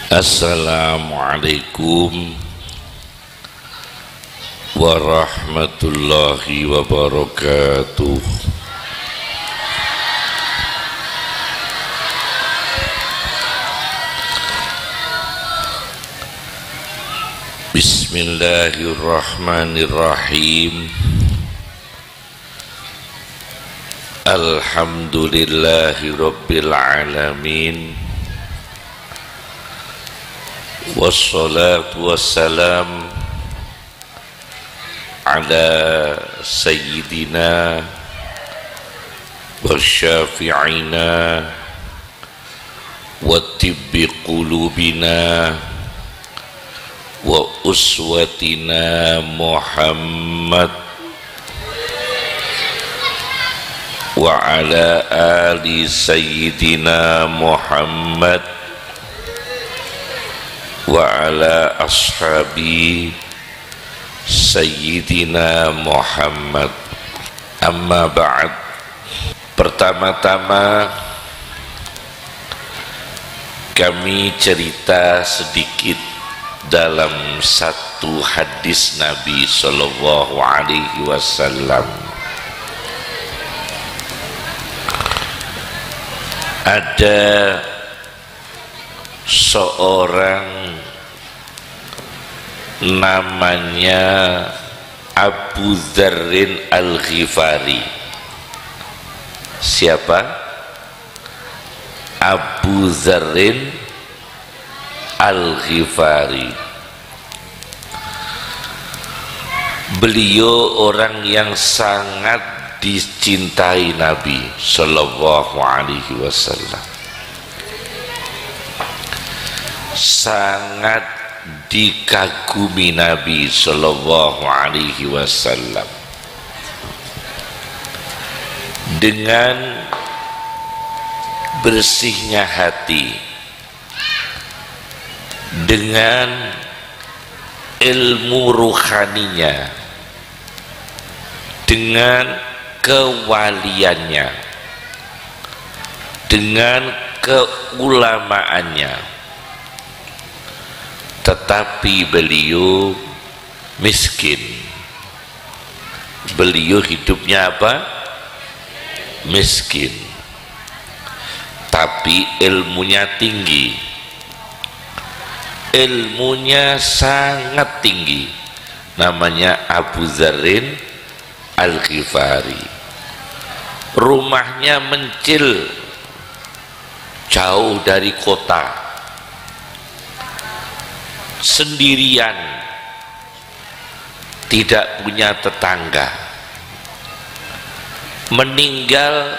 Assalamualaikum warahmatullahi wabarakatuh. Bismillahirrahmanirrahim. Alhamdulillahi rabbil alamin. Wassalatu wassalam ala sayyidina wa syafi'ina wa tibbi qulubina wa uswatina Muhammad wa ala ali sayyidina Muhammad wa ala ashabi sayyidina Muhammad. Amma ba'd. Pertama-tama kami cerita sedikit dalam satu hadis Nabi sallallahu alaihi wasallam. Ada seorang namanya Abu Dzarrin Al-Ghifari. Siapa? Abu Dzarrin Al-Ghifari. Beliau orang yang sangat dicintai Nabi sallallahu alaihi wasallam, sangat dikagumi Nabi sallallahu alaihi wasallam. Dengan bersihnya hati, dengan ilmu ruhaninya, dengan kewaliannya, dengan keulamaannya, tetapi beliau miskin. Beliau hidupnya apa? Miskin, tapi ilmunya tinggi, ilmunya sangat tinggi. Namanya Abu Dzarrin Al-Ghifari. Rumahnya mencil, jauh dari kota, sendirian, tidak punya tetangga. Meninggal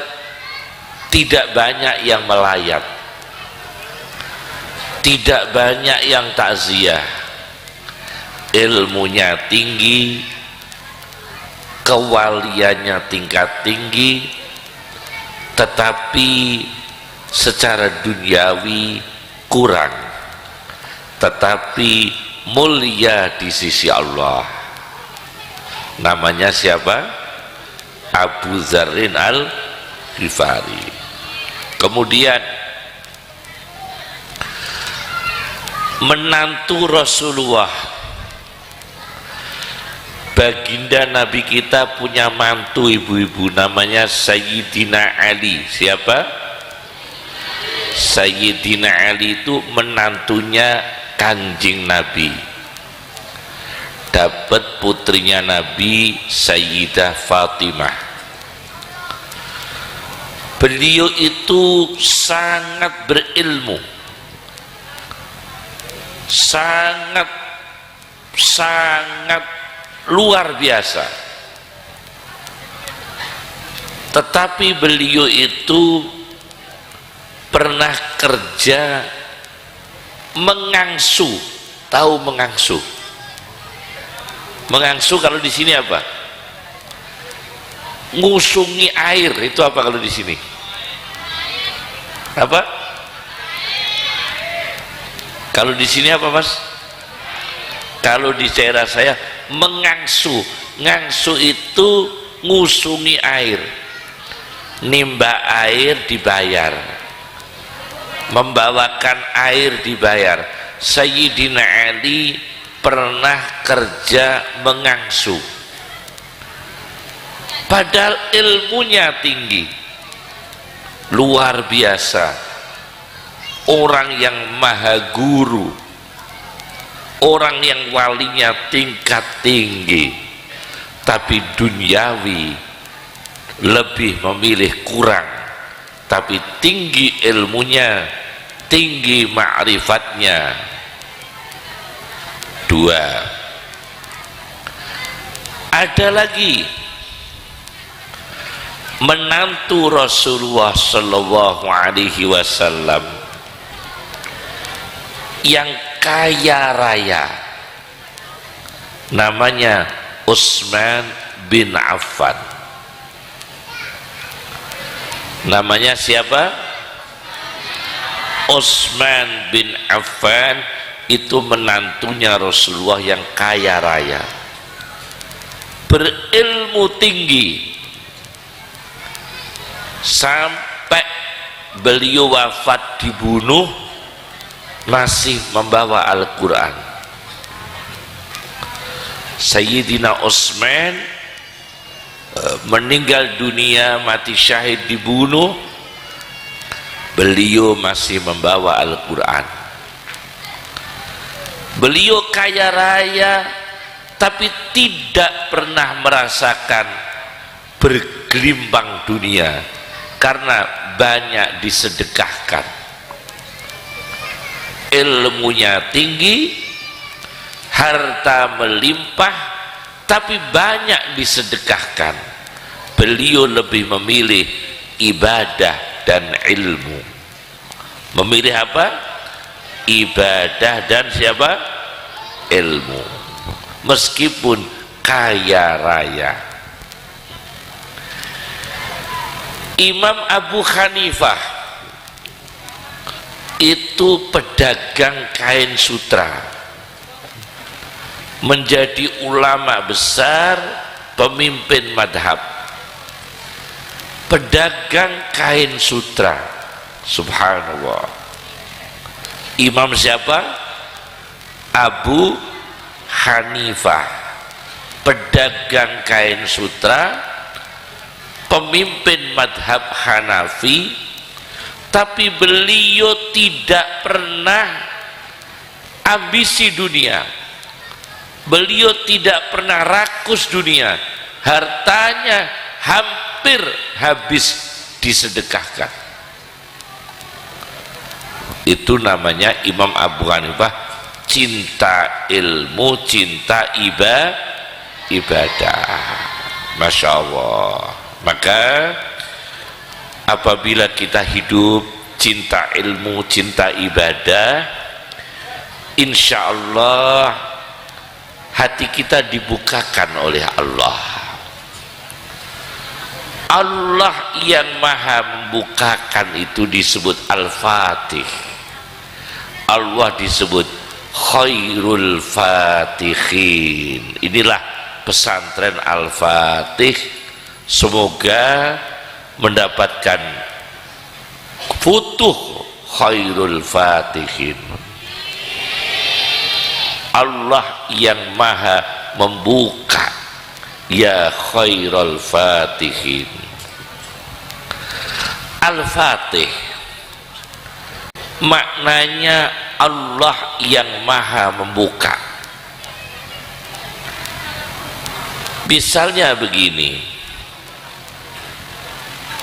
tidak banyak yang melayat, tidak banyak yang takziah. Ilmunya tinggi, kewaliannya tingkat tinggi, tetapi secara duniawi kurang, tetapi mulia di sisi Allah. Namanya siapa? Abu Dzarrin Al-Ghifari. Kemudian menantu Rasulullah, baginda Nabi kita punya mantu ibu-ibu, namanya Sayyidina Ali. Siapa? Sayyidina Ali itu menantunya Kanjeng Nabi, dapat putrinya Nabi Sayyidah Fatimah. Beliau itu sangat berilmu, sangat luar biasa, tetapi beliau itu pernah kerja mengangsu. Tahu mengangsu? Mengangsu kalau di sini apa? Ngusungi air. Itu apa kalau di sini? Apa? Kalau di sini apa, Mas? Kalau di daerah saya mengangsu. Ngangsu itu ngusungi air, nimba air dibayar. membawakan air dibayar. Sayyidina Ali pernah kerja mengangsu, padahal ilmunya tinggi, luar biasa, orang yang maha guru, orang yang walinya tingkat tinggi, tapi duniawi lebih memilih kurang, tapi tinggi ilmunya, tinggi ma'rifatnya. Dua, ada lagi menantu Rasulullah Sallallahu Alaihi Wasallam yang kaya raya, namanya Utsman bin Affan. Namanya siapa? Utsman bin Affan, itu menantunya Rasulullah yang kaya raya, berilmu tinggi, sampai beliau wafat dibunuh masih membawa Al-Quran. Sayyidina Utsman meninggal dunia, mati syahid, dibunuh, beliau masih membawa Al-Quran. Beliau kaya raya tapi tidak pernah merasakan bergelimbang dunia karena banyak disedekahkan. Ilmunya tinggi, harta melimpah, tapi banyak disedekahkan. Beliau lebih memilih ibadah dan ilmu. Memilih apa? Ibadah dan siapa? Ilmu. Meskipun kaya raya. Imam Abu Hanifah itu pedagang kain sutra, menjadi ulama besar, pemimpin madhab, pedagang kain sutra. Subhanallah. Imam siapa? Abu Hanifah, pedagang kain sutra, pemimpin madhab Hanafi, tapi beliau tidak pernah ambisi dunia, beliau tidak pernah rakus dunia, hartanya hampir habis disedekahkan. Itu namanya Imam Abu Hanifah, cinta ilmu, cinta ibadah. Masya Allah. Maka apabila kita hidup cinta ilmu, cinta ibadah, insya Allah hati kita dibukakan oleh Allah. Allah yang maha membukakan itu disebut Al-Fatih. Allah disebut Khairul Fatihin. Inilah pesantren Al-Fatih. Semoga mendapatkan futuh Khairul Fatihin. Allah yang maha membuka, ya Khairul Fatihin. Al-Fatih maknanya Allah yang maha membuka. Misalnya begini,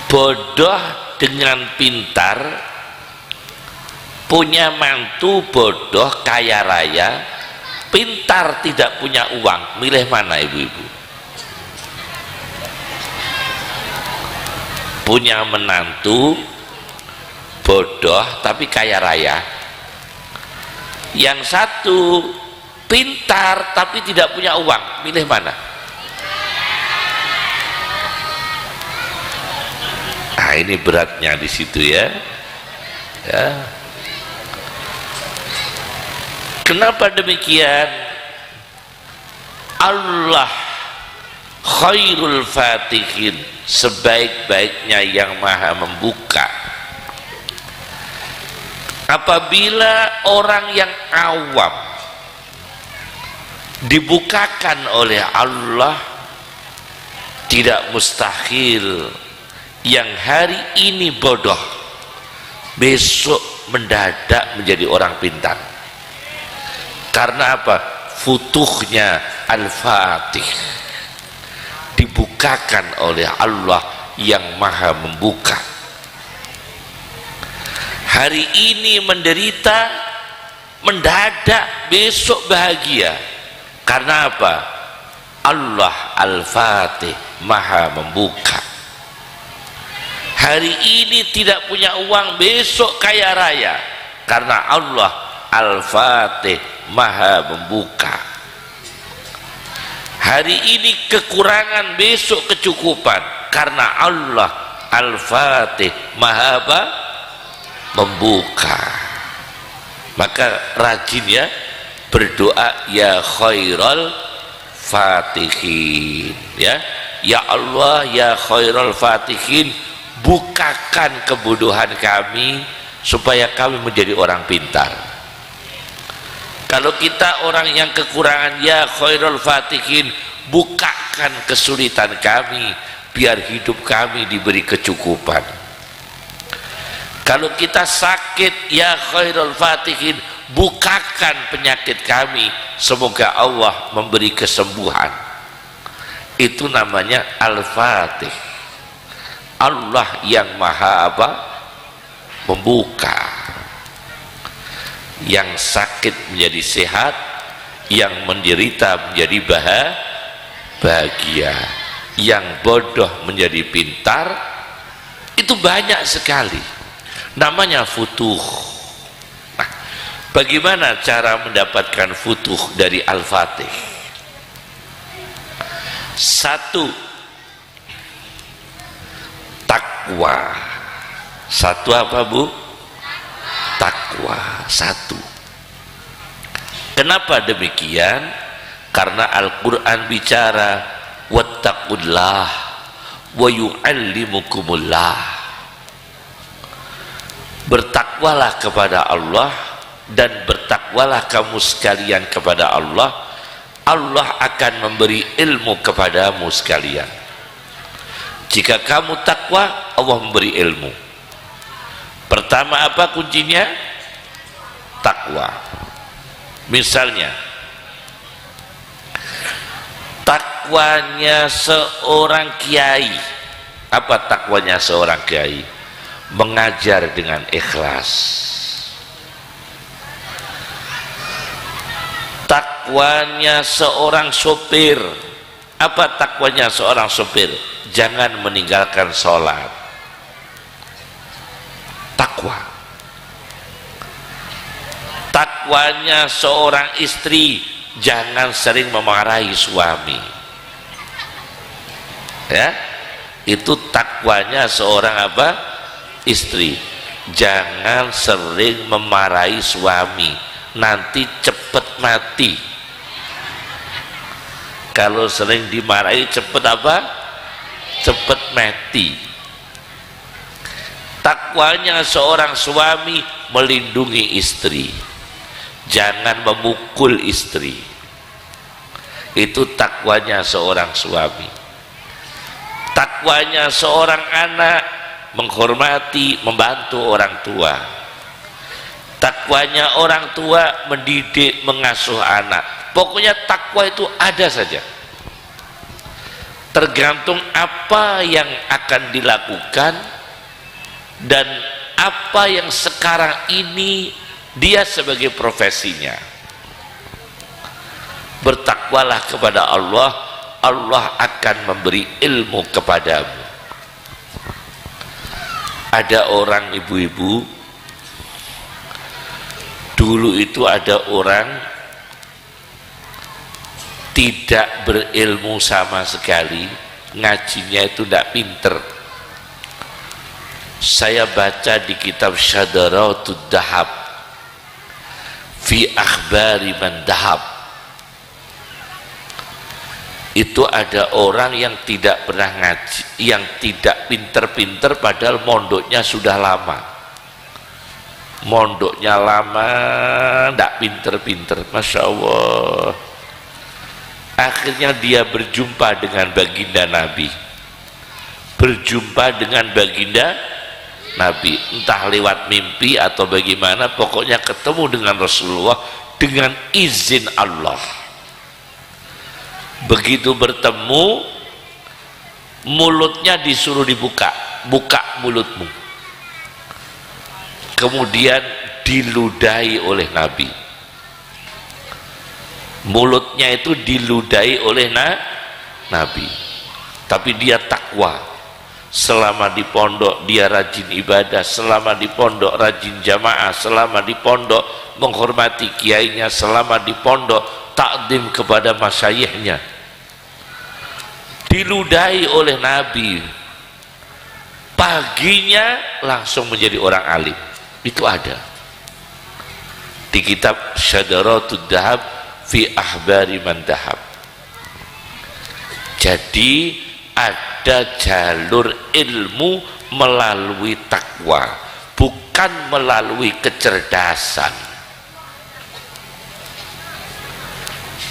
bodoh dengan pintar, punya mantu bodoh kaya raya, pintar tidak punya uang, milih mana ibu-ibu? Punya menantu bodoh tapi kaya raya, yang satu pintar tapi tidak punya uang, milih mana? Nah, ini beratnya di situ ya. Kenapa demikian? Allah Khairul Fatihin, sebaik-baiknya yang maha membuka. apabila orang yang awam dibukakan oleh Allah, tidak mustahil yang hari ini bodoh besok mendadak menjadi orang pintar. Karena apa? Futuhnya Al-Fatih, dibukakan oleh Allah yang maha membuka. Hari ini menderita, mendadak besok bahagia. Karena apa? Allah Al-Fatih maha membuka. Hari ini tidak punya uang, besok kaya raya. Karena Allah Al-Fatih maha membuka. Hari ini kekurangan, besok kecukupan. Karena Allah Al-Fatih maha membuka. Maka rajin ya berdoa, ya khairal fatihin, ya Allah ya khairal fatihin, bukakan kebodohan kami supaya kami menjadi orang pintar. Kalau kita orang yang kekurangan, ya khairal fatihin, bukakan kesulitan kami biar hidup kami diberi kecukupan. Kalau kita sakit, ya khairal fatihin, bukakan penyakit kami, semoga Allah memberi kesembuhan. Itu namanya Al-Fatih. Allah yang maha membuka. Yang sakit menjadi sehat, yang menderita menjadi bahagia, yang bodoh menjadi pintar. Itu banyak sekali, namanya futuh. Bagaimana cara mendapatkan futuh dari Al-Fatih? Satu, takwa. Satu apa Bu? Takwa. Satu. Kenapa demikian? Karena Al-Quran bicara wattaqullah wa yu'allimukumullah. Bertakwalah kepada Allah dan bertakwalah kamu sekalian kepada Allah. Allah akan memberi ilmu kepadamu sekalian. Jika kamu takwa, Allah memberi ilmu. Pertama apa kuncinya? Takwa. Misalnya takwanya seorang kiai. Apa takwanya seorang kiai? Mengajar dengan ikhlas. Takwanya seorang sopir. Apa takwanya seorang sopir? Jangan meninggalkan sholat. Takwa. Takwanya seorang istri, jangan sering memarahi suami. Ya, itu takwanya seorang apa? Istri. Jangan sering memarahi suami, nanti cepat mati. Kalau sering dimarahi cepat apa? Cepat mati. Takwanya seorang suami melindungi istri, jangan memukul istri. Itu takwanya seorang suami. Takwanya seorang anak menghormati, membantu orang tua. Takwanya orang tua mendidik, mengasuh anak. Pokoknya takwa itu ada saja, tergantung apa yang akan dilakukan dan apa yang sekarang ini dia sebagai profesinya. Bertakwalah kepada Allah, Allah akan memberi ilmu kepadamu. Ada orang ibu-ibu, dulu itu ada orang tidak berilmu sama sekali, ngajinya itu tidak pinter. Saya baca di kitab Syadaratud Dahab fi akhbari man dahab, itu ada orang yang tidak pernah ngaji, yang tidak pinter-pinter padahal mondoknya sudah lama. mondoknya lama, ndak pinter-pinter, Masya Allah. Akhirnya dia berjumpa dengan baginda Nabi, berjumpa dengan baginda Nabi, entah lewat mimpi atau bagaimana, pokoknya ketemu dengan Rasulullah dengan izin Allah. Begitu bertemu, mulutnya disuruh dibuka, buka mulutmu. Kemudian diludahi oleh Nabi, mulutnya itu diludahi oleh Nabi. Tapi dia takwa. Selama di pondok dia rajin ibadah, selama di pondok rajin jamaah, selama di pondok menghormati kiainya, selama di pondok takdim kepada masyayikhnya. Diludahi oleh Nabi, paginya langsung menjadi orang alim. Itu ada di kitab Syadaratud Dahab fi Ahbari Man Dahab. Jadi ada jalur ilmu melalui takwa, bukan melalui kecerdasan,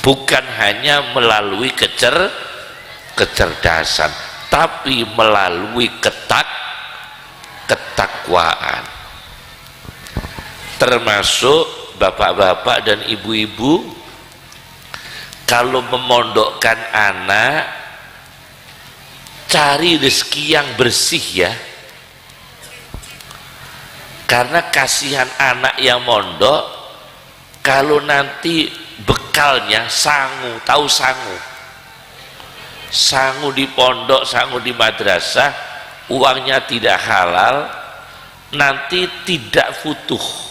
bukan hanya melalui kecerdasan, tapi melalui ketakwaan. Termasuk bapak-bapak dan ibu-ibu, kalau memondokkan anak, cari rezeki yang bersih ya, karena kasihan anak yang mondok kalau nanti bekalnya sangu, tahu sangu di pondok, sangu di madrasah, uangnya tidak halal, nanti tidak futuh,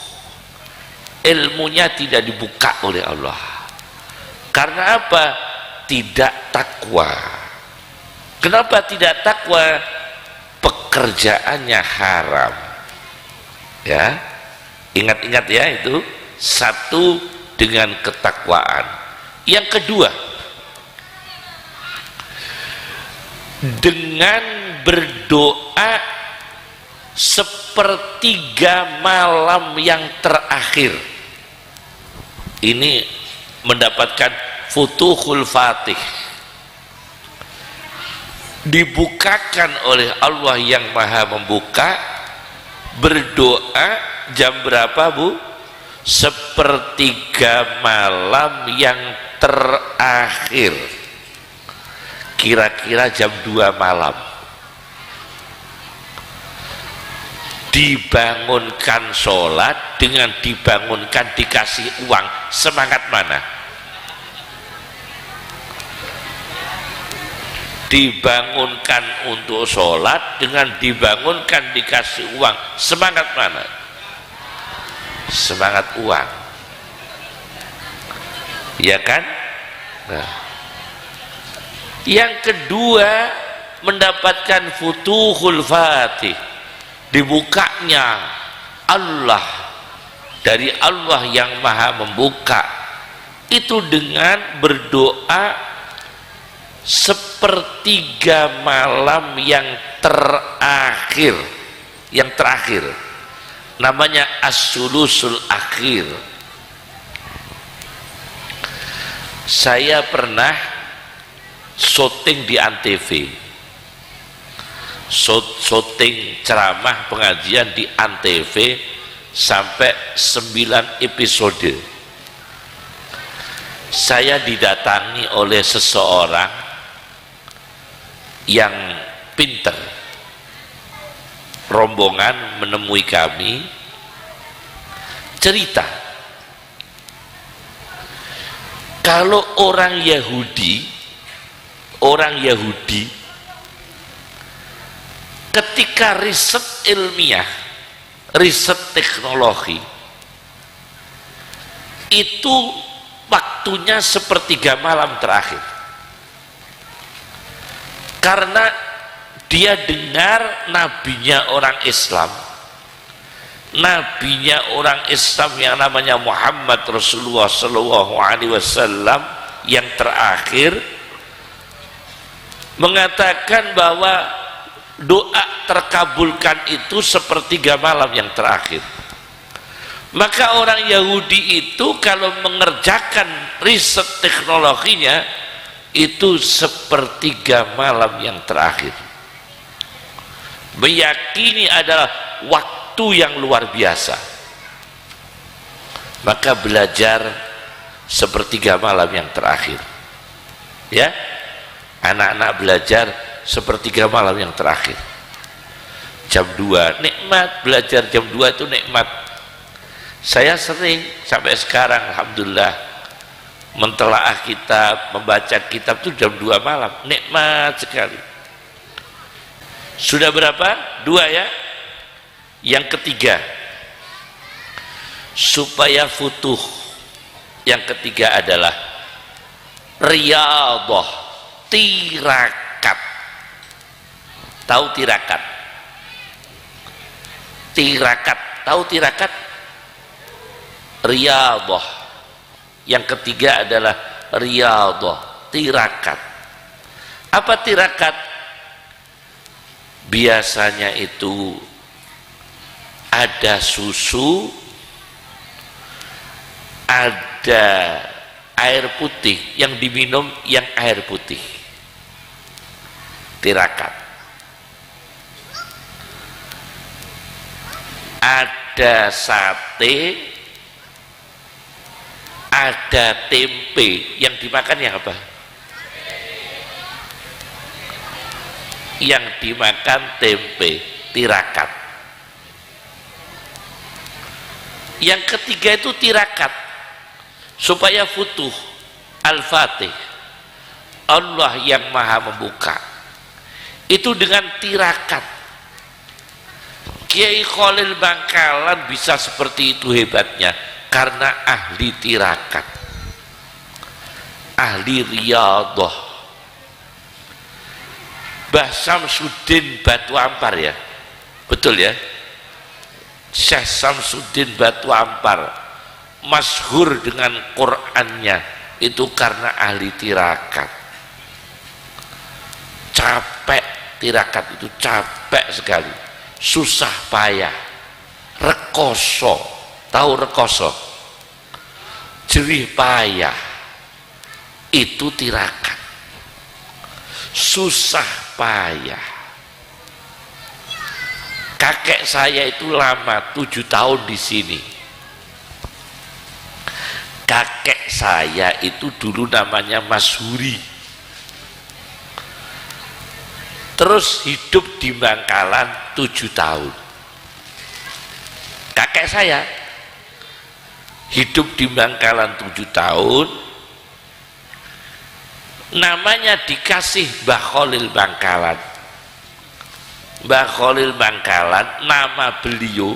ilmunya tidak dibuka oleh Allah. Karena apa? Tidak takwa. Kenapa tidak takwa? Pekerjaannya haram. Ya, ingat-ingat ya, itu satu dengan ketakwaan. Yang kedua, dengan berdoa sepertiga malam yang terakhir, ini mendapatkan futuhul fatih, dibukakan oleh Allah yang maha membuka. Berdoa jam berapa Bu? Sepertiga malam yang terakhir, kira-kira jam 2 malam. Dibangunkan sholat, dengan dibangunkan dikasih uang, semangat mana? Dibangunkan untuk sholat dengan dibangunkan dikasih uang, semangat mana? Semangat uang, ya kan? Nah, yang kedua, mendapatkan futuhul fatih, dibukanya Allah, dari Allah yang maha membuka, itu dengan berdoa sepertiga malam yang terakhir, namanya as-sulusul akhir. Saya pernah syuting di Antv, syuting ceramah pengajian di Antv sampai 9 episode. Saya didatangi oleh seseorang yang pinter, rombongan menemui kami, cerita kalau orang Yahudi ketika riset ilmiah, riset teknologi, itu waktunya sepertiga malam terakhir. Karena dia dengar nabinya orang Islam, yang namanya Muhammad Rasulullah Sallallahu Alaihi Wasallam yang terakhir, mengatakan bahwa doa terkabulkan itu sepertiga malam yang terakhir. Maka orang Yahudi itu kalau mengerjakan riset teknologinya itu sepertiga malam yang terakhir, meyakini adalah waktu yang luar biasa. Maka belajar sepertiga malam yang terakhir, ya, anak-anak belajar sepertiga malam yang terakhir, jam 2 nikmat. Belajar jam 2 itu nikmat. Saya sering sampai sekarang alhamdulillah mentelaah kitab, membaca kitab itu jam 2 malam, nikmat sekali. Sudah berapa? 2 ya. Yang ketiga, supaya futuh, yang ketiga adalah riyadhah, tirakat. Tahu tirakat? Tirakat, tahu tirakat? Riyadhah. Yang ketiga adalah riyadhah, tirakat. Apa tirakat? Biasanya itu ada susu, ada air putih, yang diminum yang air putih, tirakat. Ada sate, ada tempe, yang dimakan yang apa? Yang dimakan tempe, tirakat. Yang ketiga itu tirakat, supaya futuh, al-fatih, Allah yang maha membuka, itu dengan tirakat. Kiai Khalil Bangkalan bisa seperti itu hebatnya karena ahli tirakat, ahli riyadhah. Mbah Samsuddin Batu Ampar, ya betul ya, Syekh Samsuddin Batu Ampar masyhur dengan Qur'annya itu karena ahli tirakat. Capek tirakat itu, capek sekali, susah payah, rekoso. Tahu rekoso? Jerih payah, itu tirakat. Susah payah. Kakek saya itu lama 7 tahun di sini. Kakek saya itu dulu namanya Mas Huri, terus hidup di Bangkalan 7 tahun. Kakek saya hidup di Bangkalan 7 tahun, namanya dikasih Mbah Khalil Bangkalan. Mbah Khalil Bangkalan, nama beliau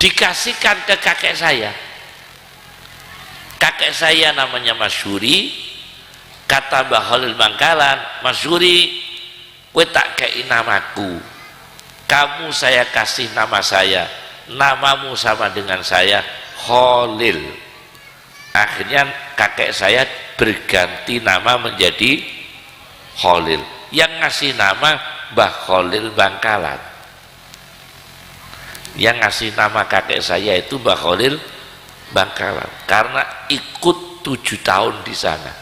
dikasihkan ke kakek saya. Kakek saya namanya Mas Huri, kata Mbah Khalil Bangkalan, Mas Huri, kowe tak kei namaku, kamu saya kasih nama saya, namamu sama dengan saya, Khalil. Akhirnya kakek saya berganti nama menjadi Khalil. Yang ngasih nama Mbah Khalil Bangkalan. Yang ngasih nama kakek saya itu Mbah Khalil Bangkalan karena ikut 7 tahun di sana.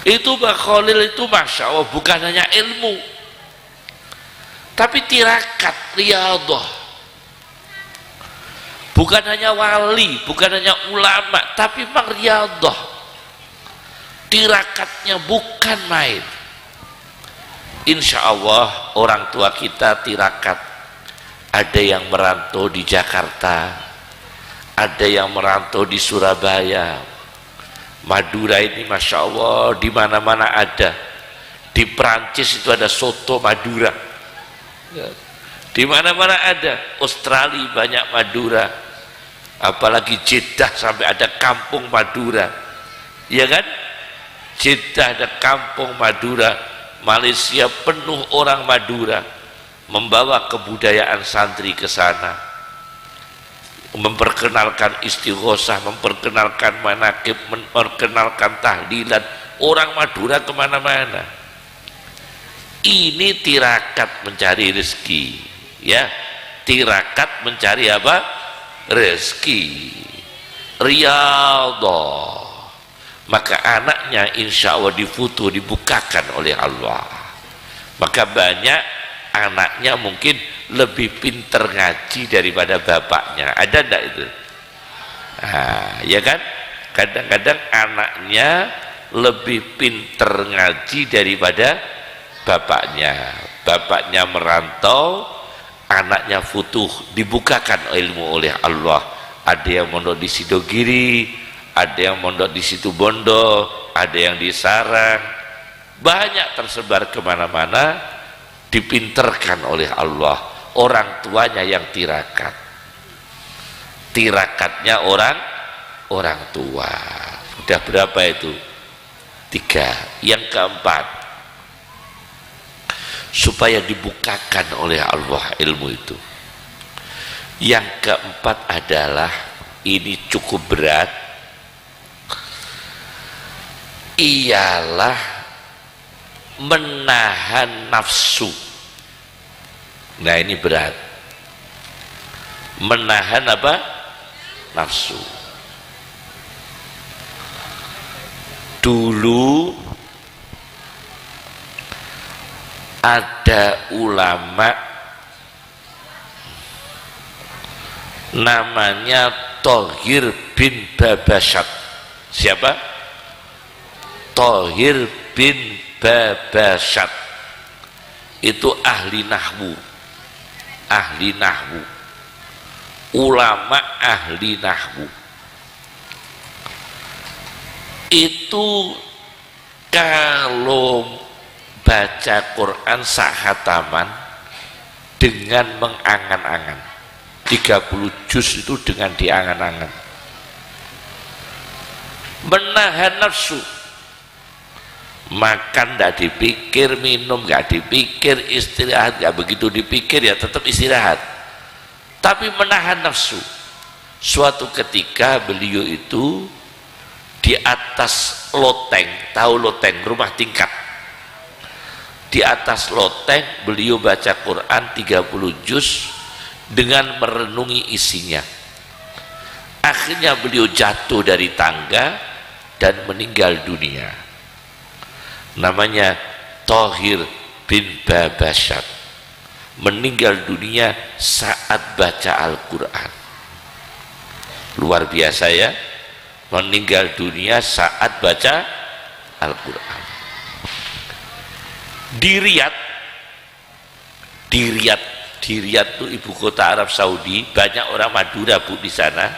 Itu Mbah Khalil itu masya Allah bukan hanya ilmu, tapi tirakat, riyadhah. Bukan hanya wali, bukan hanya ulama, tapi memang riyadhah. Tirakatnya bukan main. Insya Allah orang tua kita tirakat. Ada yang merantau di Jakarta, ada yang merantau di Surabaya, Madura ini masya Allah di mana-mana ada. Di Perancis itu ada soto Madura, di mana-mana ada. Australia banyak Madura, apalagi Jeddah sampai ada kampung Madura, ya kan? Jeddah ada kampung Madura. Malaysia penuh orang Madura, membawa kebudayaan santri ke sana, memperkenalkan istighosah, memperkenalkan manakib, memperkenalkan tahlilan. Orang Madura kemana-mana. Ini tirakat mencari rezeki, ya. tirakat mencari apa? Rezeki. Riyadhah. Maka anaknya insya Allah difutuh, dibukakan oleh Allah. Maka banyak anaknya mungkin lebih pinter ngaji daripada bapaknya. Ada enggak itu? Nah, ya kan? Kadang-kadang anaknya lebih pinter ngaji daripada bapaknya. Bapaknya merantau, anaknya futuh, dibukakan ilmu oleh Allah. Ada yang mondok di Sidogiri, ada yang mondok di Situbondo, ada yang di Sarang, banyak tersebar kemana-mana, dipinterkan oleh Allah. Orang tuanya yang tirakat, tirakatnya orang tua. Udah berapa itu? 3. Yang keempat, supaya dibukakan oleh Allah ilmu itu. Yang keempat adalah, ini cukup berat, ialah menahan nafsu. Nah ini berat, menahan apa? Nafsu. Dulu ada ulama namanya Thohir bin Babasyat. Siapa? Thohir bin Babasyat. Itu ahli nahwu, ahli nahwu, ulama ahli nahwu. Itu kalau baca Quran sahataman dengan mengangan-angan, 30 juz itu dengan diangan-angan. Menahan nafsu, makan tidak dipikir, minum nggak dipikir, istirahat nggak begitu dipikir, ya tetap istirahat, tapi menahan nafsu. Suatu ketika beliau itu di atas loteng, tahu loteng, rumah tingkat, di atas loteng beliau baca Quran 30 juz dengan merenungi isinya. Akhirnya beliau jatuh dari tangga dan meninggal dunia. Namanya Thohir bin Babasyat, meninggal dunia saat baca Al-Quran. Luar biasa ya, meninggal dunia saat baca Al-Quran. Di Riyadh itu ibu kota Arab Saudi, banyak orang Madura bu di sana.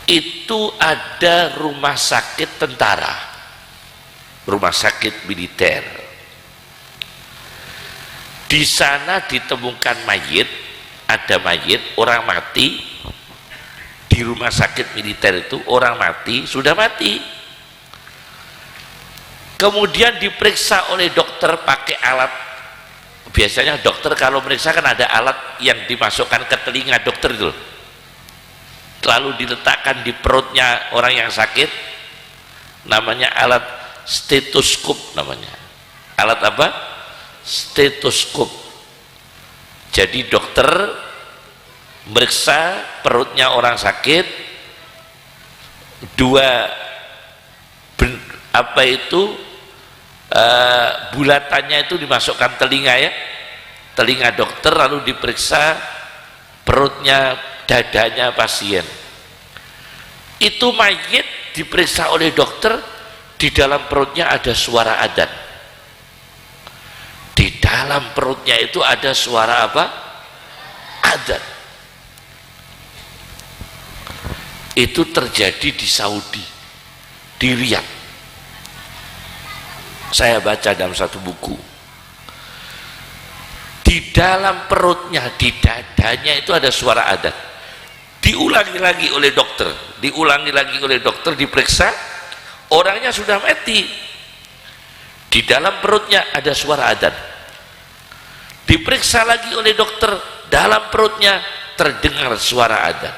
Itu ada rumah sakit tentara, rumah sakit militer. Di sana ditemukan mayit, ada mayit orang mati di rumah sakit militer itu, orang mati, sudah mati. Kemudian diperiksa oleh dokter pakai alat. Biasanya dokter kalau meriksa kan ada alat yang dimasukkan ke telinga dokter itu, lalu diletakkan di perutnya orang yang sakit, namanya alat stetoskop namanya. Alat apa? Stetoskop. Jadi dokter meriksa perutnya orang sakit, bulatannya itu dimasukkan telinga ya, telinga dokter, lalu diperiksa perutnya, dadanya pasien. Itu mayit diperiksa oleh dokter, di dalam perutnya ada suara adzan. Di dalam perutnya itu ada suara apa? Adzan. Itu terjadi di Saudi, di Riyadh. Saya baca dalam satu buku. Di dalam perutnya, di dadanya itu ada suara adzan. Diulangi lagi oleh dokter, diulangi lagi oleh dokter, diperiksa, orangnya sudah mati. Di dalam perutnya ada suara adzan. Diperiksa lagi oleh dokter, dalam perutnya terdengar suara adzan.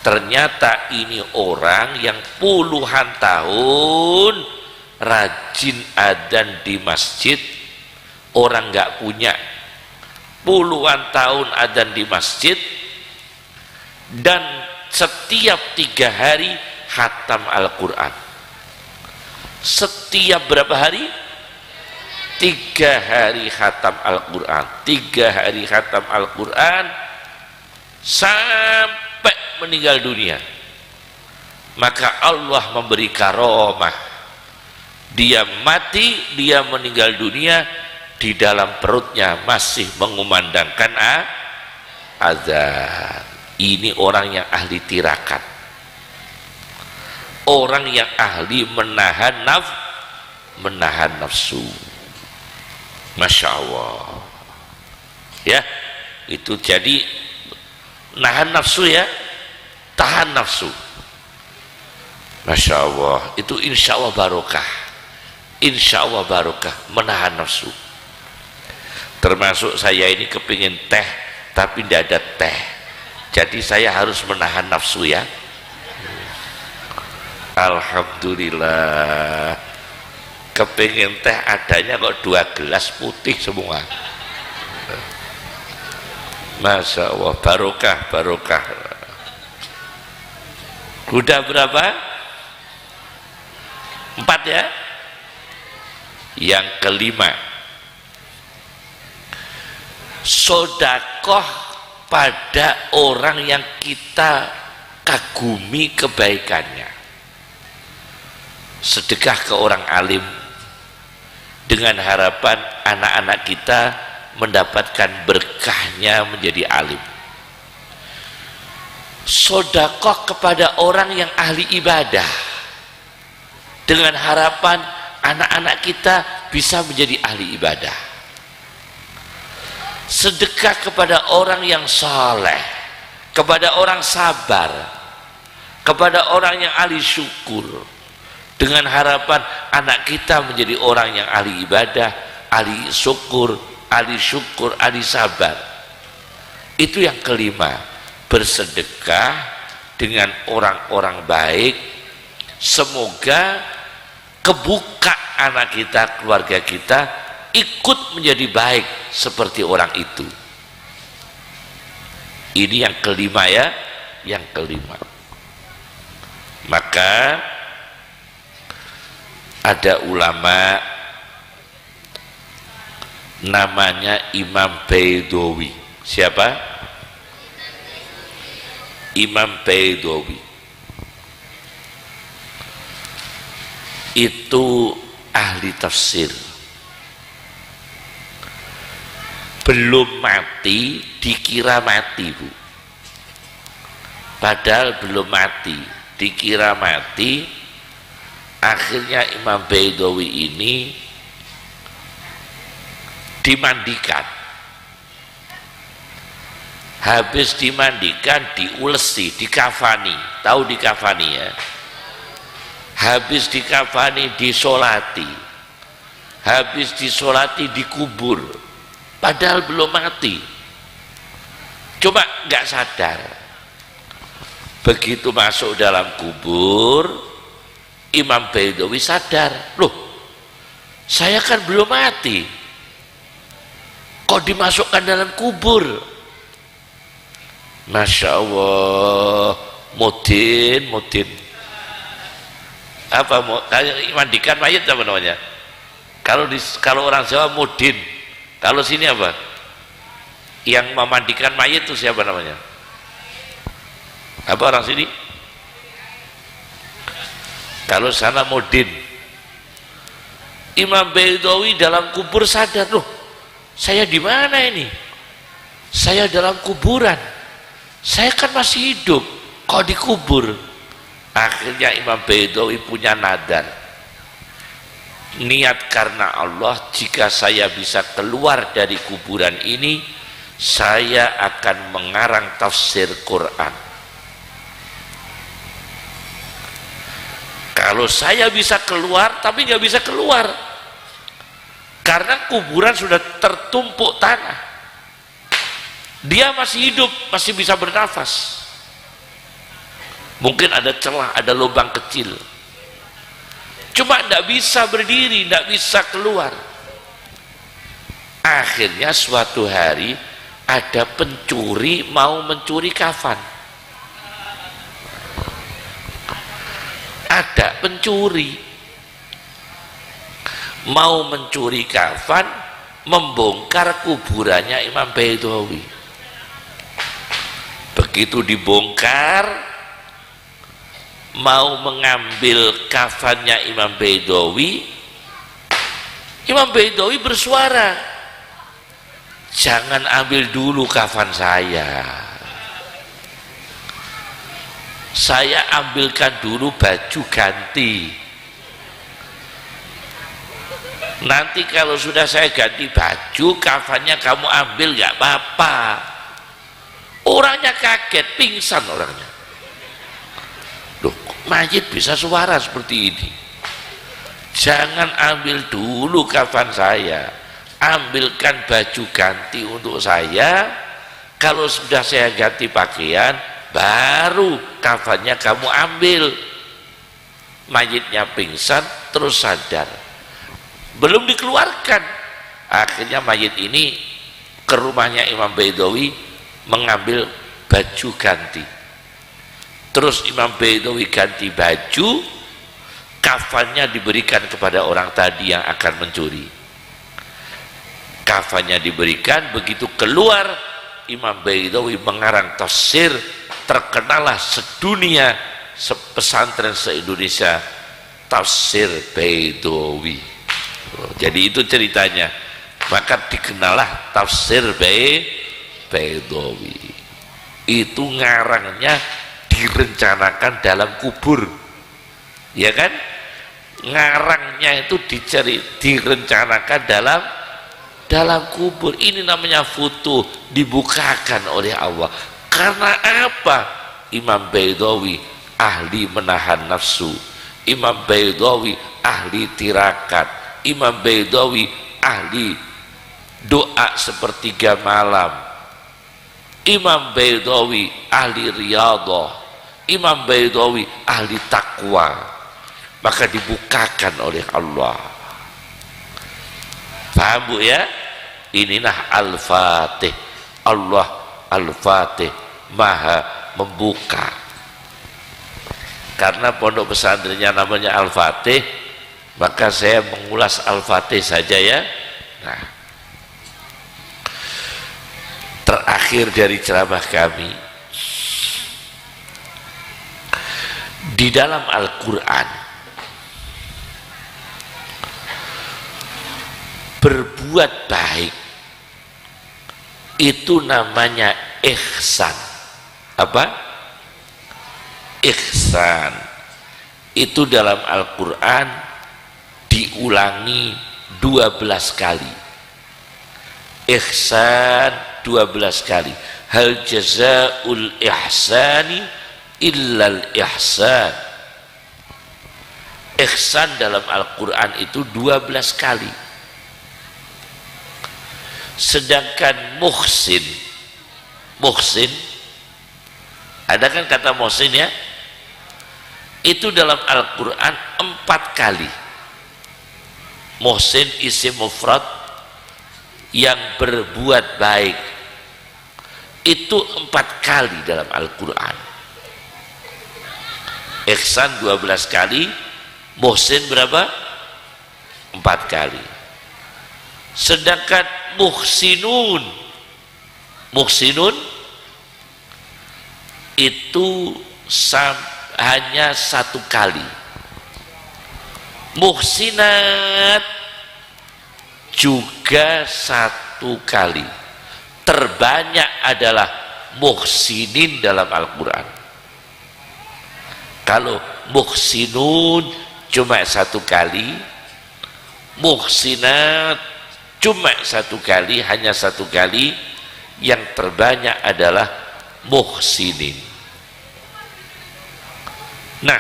Ternyata ini orang yang puluhan tahun rajin adzan di masjid, orang nggak punya puluhan tahun adzan di masjid, dan setiap 3 hari khatam Al-Quran. Setiap berapa hari? 3 hari khatam Al-Quran. 3 hari khatam Al-Quran sampai meninggal dunia. Maka Allah memberi karomah, dia mati, dia meninggal dunia, di dalam perutnya masih mengumandangkan azan. Ini orang yang ahli tirakat, orang yang ahli menahan nafsu. Masya Allah ya, itu jadi nahan nafsu ya, tahan nafsu. Masya Allah, itu insya Allah barokah, insya Allah barokah menahan nafsu. Termasuk saya ini kepingin teh tapi tidak ada teh, jadi saya harus menahan nafsu ya. Alhamdulillah, kepingin teh adanya kok 2 gelas putih semua. Masya Allah, barokah, barokah. Udah berapa? 4 ya. Yang kelima, sodakoh pada orang yang kita kagumi kebaikannya. Sedekah ke orang alim dengan harapan anak-anak kita mendapatkan berkahnya menjadi alim. Sodakoh kepada orang yang ahli ibadah dengan harapan anak-anak kita bisa menjadi ahli ibadah. Sedekah kepada orang yang saleh, kepada orang sabar, kepada orang yang ahli syukur, dengan harapan anak kita menjadi orang yang ahli ibadah, ahli syukur, ahli sabar. Itu yang kelima, bersedekah dengan orang-orang baik. Semoga kebuka anak kita, keluarga kita ikut menjadi baik seperti orang itu. Ini yang kelima ya, yang kelima. Maka ada ulama namanya Imam Baidawi. Siapa? Imam Baidawi. Itu ahli tafsir. Belum mati dikira mati, Bu. Padahal belum mati dikira mati. Akhirnya Imam Baidawi ini dimandikan. Habis dimandikan, diulesi, dikafani. Tahu dikafani ya? Habis dikafani, disolati. Habis disolati, dikubur. Padahal belum mati. Coba nggak sadar. Begitu masuk dalam kubur, Imam Baidawi sadar, loh, saya kan belum mati, kok dimasukkan dalam kubur? Masya Allah, mudin. Apa mandikan mayat apa namanya? Kalau orang Jawa mudin, kalau sini apa? Yang memandikan mayat itu siapa namanya? Apa orang sini? Kalau sana mudin. Imam Baidawi dalam kubur sadar, loh, saya di mana ini? Saya dalam kuburan. Saya kan masih hidup, kok dikubur? Akhirnya Imam Baidawi punya nadar. Niat karena Allah, jika saya bisa keluar dari kuburan ini, saya akan mengarang tafsir Quran. Kalau saya bisa keluar, tapi nggak bisa keluar karena kuburan sudah tertumpuk tanah. Dia masih hidup, masih bisa bernafas. Mungkin ada celah, ada lubang kecil. Cuma tidak bisa berdiri, tidak bisa keluar. Akhirnya suatu hari ada pencuri mau mencuri kafan. Ada pencuri mau mencuri kafan, membongkar kuburannya Imam Baidawi. Begitu dibongkar, mau mengambil kafannya Imam Baidawi, Imam Baidawi bersuara, jangan ambil dulu kafan saya ambilkan dulu baju ganti, nanti kalau sudah saya ganti baju, kafannya kamu ambil gak apa-apa. Orangnya kaget, pingsan orangnya. Loh, mayit bisa suara seperti ini? Jangan ambil dulu kafan saya, ambilkan baju ganti untuk saya, kalau sudah saya ganti pakaian baru kafannya kamu ambil. Mayitnya pingsan terus sadar, belum dikeluarkan. Akhirnya mayit ini ke rumahnya Imam Baidawi mengambil baju ganti. Terus Imam Baidawi ganti baju, kafannya diberikan kepada orang tadi yang akan mencuri. Kafannya diberikan, begitu keluar Imam Baidawi mengarang tafsir, terkenalah sedunia, pesantren se-Indonesia, tafsir Baidawi. Jadi itu ceritanya. Maka dikenalah tafsir Baidawi. Itu ngarangnya direncanakan dalam kubur, ya kan? Ngarangnya itu direncanakan dalam kubur. Ini namanya futuh, dibukakan oleh Allah. Karena apa? Imam Baidawi ahli menahan nafsu, Imam Baidawi ahli tirakat, Imam Baidawi ahli doa sepertiga malam, Imam Baidawi ahli riyadhah, Imam Baidawi ahli takwa. Maka dibukakan oleh Allah. Paham Bu ya? Inilah Al-Fatih. Allah Al-Fatih, Maha membuka. Karena pondok pesantrennya namanya Al-Fatih, maka saya mengulas Al-Fatih saja ya. Nah, terakhir dari ceramah kami, di dalam Al-Quran berbuat baik itu namanya ihsan. Apa? Ihsan itu dalam Al-Quran diulangi 12 kali. Ihsan 12 kali. Hal jazaul ihsani illal ihsan. Ihsan dalam Al-Quran itu 12 kali. Sedangkan muhsin, ada kan kata muhsin ya, itu dalam Al-Quran 4 kali. Muhsin isim mufrad yang berbuat baik, itu 4 kali dalam Al-Quran. Ihsan 12 kali, muhsin berapa? 4 kali. Sedangkan muhsinun itu hanya 1 kali. Muhsinat juga 1 kali. Terbanyak adalah muhsinin dalam Al-Quran. Kalau muhsinun cuma 1 kali, muhsinat cuma 1 kali, hanya 1 kali. Yang terbanyak adalah muhsinin. Nah,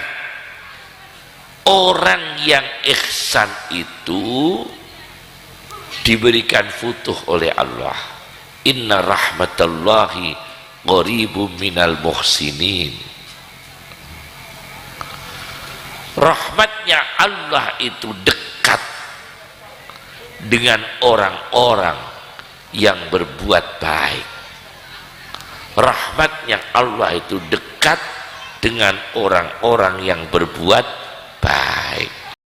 orang yang ihsan itu diberikan futuh oleh Allah. Inna rahmatallahi qaribum minal muhsinin. Rahmatnya Allah itu dekat dengan orang-orang yang berbuat baik. rahmatnya Allah itu dekat dengan orang-orang yang berbuat baik.